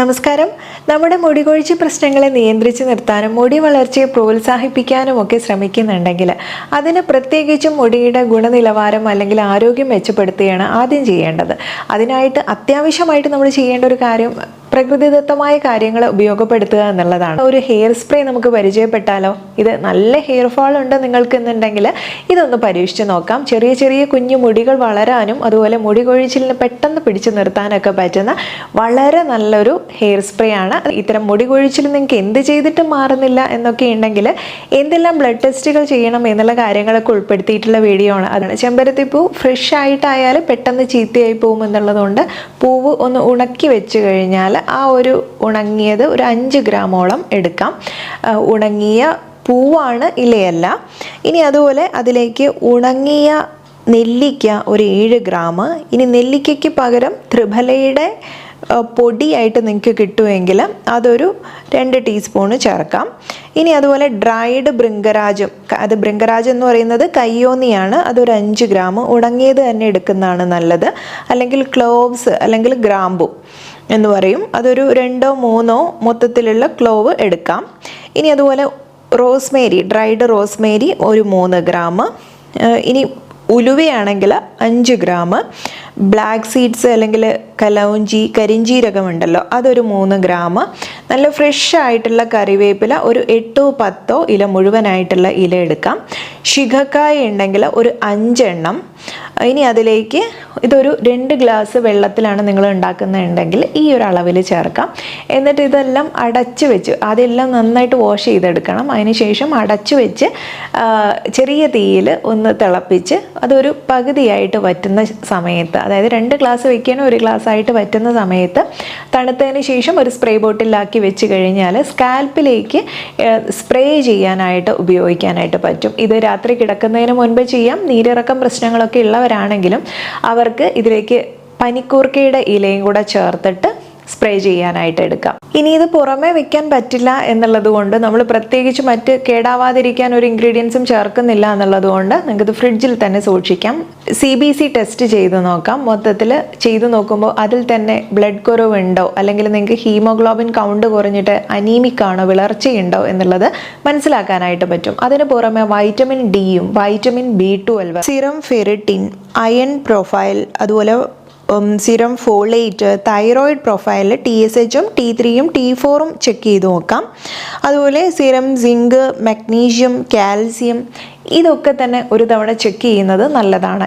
നമസ്കാരം. നമ്മുടെ മുടികൊഴിച്ചിൽ പ്രശ്നങ്ങളെ നിയന്ത്രിച്ച് നിർത്താനും മുടി വളർച്ചയെ പ്രോത്സാഹിപ്പിക്കാനും ഒക്കെ ശ്രമിക്കുന്നുണ്ടെങ്കിൽ അതിന് പ്രത്യേകിച്ചും മുടിയുടെ ഗുണനിലവാരം അല്ലെങ്കിൽ ആരോഗ്യം മെച്ചപ്പെടുത്തുകയാണ് ആദ്യം ചെയ്യേണ്ടത്. അതിനായിട്ട് അത്യാവശ്യമായിട്ട് നമ്മൾ ചെയ്യേണ്ട ഒരു കാര്യം പ്രകൃതിദത്തമായ കാര്യങ്ങൾ ഉപയോഗപ്പെടുത്തുക എന്നുള്ളതാണ്. ഒരു ഹെയർ സ്പ്രേ നമുക്ക് പരിചയപ്പെട്ടാലോ? ഇത് നല്ല ഹെയർ ഫാൾ ഉണ്ട് നിങ്ങൾക്ക് എന്നുണ്ടെങ്കിൽ ഇതൊന്ന് പരീക്ഷിച്ച് നോക്കാം. ചെറിയ ചെറിയ കുഞ്ഞു മുടികൾ വളരാനും അതുപോലെ മുടി കൊഴിച്ചിലിന് പെട്ടെന്ന് പിടിച്ചു നിർത്താനൊക്കെ പറ്റുന്ന വളരെ നല്ലൊരു ഹെയർ സ്പ്രേ ആണ്. ഇത്തരം മുടി കൊഴിച്ചിൽ നിങ്ങൾക്ക് എന്ത് ചെയ്തിട്ടും മാറുന്നില്ല എന്നൊക്കെ ഉണ്ടെങ്കിൽ എന്തെല്ലാം ബ്ലഡ് ടെസ്റ്റുകൾ ചെയ്യണം എന്നുള്ള കാര്യങ്ങളൊക്കെ ഉൾപ്പെടുത്തിയിട്ടുള്ള വീഡിയോ ആണ്. അതാണ് ചെമ്പരത്തിപ്പൂ ഫ്രഷ് ആയിട്ടായാലും പെട്ടെന്ന് ചീത്തയായി പോകും എന്നുള്ളതുകൊണ്ട് പൂവ് ഒന്ന് ഉണക്കി വെച്ച് കഴിഞ്ഞാൽ ആ ഒരു ഉണങ്ങിയത് ഒരു 5 ഗ്രാമോളം എടുക്കാം. ഉണങ്ങിയ പൂവാണ്, ഇലയല്ല. ഇനി അതുപോലെ അതിലേക്ക് ഉണങ്ങിയ നെല്ലിക്ക ഒരു 7 ഗ്രാം. ഇനി നെല്ലിക്കയ്ക്ക് പകരം ത്രിഫലയുടെ പൊടിയായിട്ട് നിങ്ങൾക്ക് കിട്ടുമെങ്കിൽ അതൊരു 2 ടീസ്പൂണ് ചേർക്കാം. ഇനി അതുപോലെ ഡ്രൈഡ് ഭൃംഗരാജം, അത് ഭൃംഗരാജം എന്ന് പറയുന്നത് കയ്യോന്നിയാണ്, അതൊരു 5 ഗ്രാം. ഉണങ്ങിയത് തന്നെ എടുക്കുന്നതാണ് നല്ലത്. അല്ലെങ്കിൽ ക്ലോവ്സ് അല്ലെങ്കിൽ ഗ്രാമ്പു എന്ന് പറയും, അതൊരു 2-3 മൊത്തത്തിലുള്ള ക്ലോവ് എടുക്കാം. ഇനി അതുപോലെ റോസ്മേരി, ഡ്രൈഡ് റോസ്മേരി ഒരു 3 ഗ്രാം. ഇനി ഉലുവയാണെങ്കിൽ 5 ഗ്രാം. ബ്ലാക്ക് സീഡ്സ് അല്ലെങ്കിൽ കലൗഞ്ചി, കരിഞ്ചീരകം ഉണ്ടല്ലോ, അതൊരു 3 ഗ്രാം. നല്ല ഫ്രഷ് ആയിട്ടുള്ള കറിവേപ്പില ഒരു 8-10 ഇല മുഴുവനായിട്ടുള്ള ഇല എടുക്കാം. ശിഖക്കായ ഉണ്ടെങ്കിൽ ഒരു 5 എണ്ണം. ഇനി അതിലേക്ക് ഇതൊരു 2 ഗ്ലാസ് വെള്ളത്തിലാണ് നിങ്ങൾ ഉണ്ടാക്കുന്നുണ്ടെങ്കിൽ ഈ ഒരു അളവിൽ ചേർക്കാം. എന്നിട്ട് ഇതെല്ലാം അടച്ചു വെച്ച് അതെല്ലാം നന്നായിട്ട് വാഷ് ചെയ്തെടുക്കണം. അതിനുശേഷം അടച്ചു വെച്ച് ചെറിയ തീയിൽ ഒന്ന് തിളപ്പിച്ച് അതൊരു പകുതിയായിട്ട് വറ്റുന്ന സമയത്ത്, അതായത് 2 ഗ്ലാസ് വയ്ക്കണം, 1 ഗ്ലാസ് ആയിട്ട് വറ്റുന്ന സമയത്ത് തണുത്തതിന് ശേഷം ഒരു സ്പ്രേ ബോട്ടിലാക്കി വെച്ച് കഴിഞ്ഞാൽ സ്കാൽപ്പിലേക്ക് സ്പ്രേ ചെയ്യാനായിട്ട് ഉപയോഗിക്കാനായിട്ട് പറ്റും. ഇത് രാത്രി കിടക്കുന്നതിന് മുൻപ് ചെയ്യാം. നീരിറക്കം പ്രശ്നങ്ങളൊക്കെ ഉള്ളവരാണെങ്കിലും അവർക്ക് ഇതിലേക്ക് പനിക്കൂർക്കയുടെ ഇലയും കൂടെ ചേർത്തിട്ട് സ്പ്രേ ചെയ്യാനായിട്ട് എടുക്കാം. ഇനി ഇത് പുറമേ വെക്കാൻ പറ്റില്ല എന്നുള്ളത് കൊണ്ട് നമ്മൾ പ്രത്യേകിച്ച് മറ്റ് കേടാവാതിരിക്കാൻ ഒരു ഇൻഗ്രീഡിയൻസും ചേർക്കുന്നില്ല എന്നുള്ളത് കൊണ്ട് നിങ്ങൾക്കിത് ഫ്രിഡ്ജിൽ തന്നെ സൂക്ഷിക്കാം. CBC ടെസ്റ്റ് ചെയ്ത് നോക്കാം. മൊത്തത്തിൽ ചെയ്തു നോക്കുമ്പോൾ അതിൽ തന്നെ ബ്ലഡ് കുറവുണ്ടോ അല്ലെങ്കിൽ നിങ്ങൾക്ക് ഹീമോഗ്ലോബിൻ കൗണ്ട് കുറഞ്ഞിട്ട് അനീമിക് ആണോ, വിളർച്ചയുണ്ടോ എന്നുള്ളത് മനസ്സിലാക്കാനായിട്ട് പറ്റും. അതിന് പുറമെ വൈറ്റമിൻ ഡിയും vitamin B12, serum ferritin, iron profile, അതുപോലെ സിറം ഫോളേറ്റ്, തൈറോയിഡ് പ്രൊഫൈലിൽ TSHും T3യും T4ഉം ചെക്ക് ചെയ്ത് നോക്കാം. അതുപോലെ സിറം സിങ്ക്, മഗ്നീഷ്യം, കാൽസ്യം ഇതൊക്കെ തന്നെ ഒരു തവണ ചെക്ക് ചെയ്യുന്നത് നല്ലതാണ്.